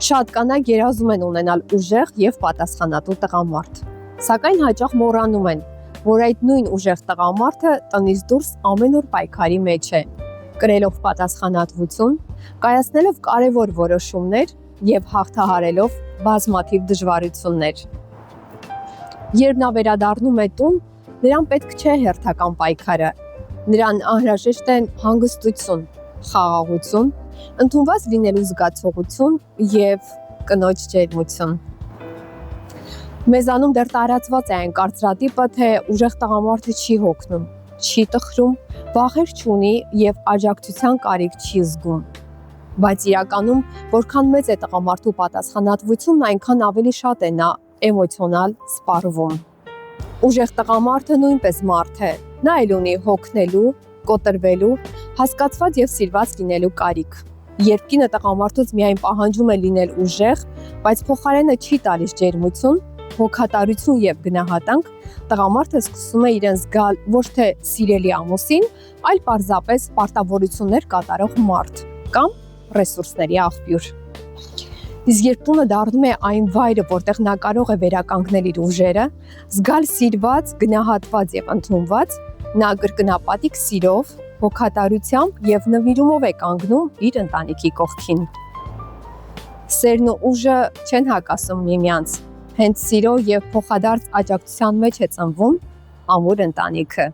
Շատ կանայք երազում են ունենալ ուժեղ եւ պատասխանատու տղամարդ, սակայն հաճախ մոռանում են, որ այդ նույն ուժեղ տղամարդը տնից դուրս ամեն օր պայքարի մեջ է, կրելով պատասխանատվություն, կայացնելով կարևոր որոշումներ եւ հաղթահարելով բազմաթիվ դժվարություններ։ Երբ նա վերադառնում է տուն, նրան պետք չէ հերթական պայքարը, նրան անհրաժեշտ են հանգստություն, խաղաղություն, ընդունված լինելու զգացողություն եւ կնոջ ջերմություն։ Մեզանում դեռ տարածված է այն կարծրատիպը, թե ուժեղ տղամարդը չի հոգնում, չի տխրում, վախեր չունի եւ աջակցության կարիք չի զգում։ Բայց իրականում, որքան մեծ է տղամարդու պատասխանատվությունն, այնքան ավելի շատ է նա էմոցիոնալ սպառվում։ Ուժեղ տղամարդը նույնպես մարդ է, նա էլ ունի հոգնելու, կոտրվելու, հասկացված եւ սիրված լինելու կարիք։ Երբ կինը տղամարդուց միայն պահանջում է լինել ուժեղ, բայց փոխարենը չի տալիս ջերմություն, հոգատարություն եւ գնահատանք, տղամարդը սկսում է իրեն զգալ ոչ թե սիրելի ամուսին, այլ պարզապես պարտավորություններ կատարող մարդ կամ ռեսուրսների աղբյուր։ Իսկ երբ տունը դառնում է այն վայրը, որտեղ նա կարող է վերականգնել իր ուժերը, զգալ սիրված, գնահատված եւ ընդունված, նա կրկնապատիկ սիրով, հոգատարությամբ եւ նվիրումով է կանգնում իր ընտանիքի կողքին։ Սերն ու ուժը չեն հակասում միմյանց, հենց սիրո եւ փոխադարձ աջակցության մեջ է ծնվում ամուր ընտանիքը։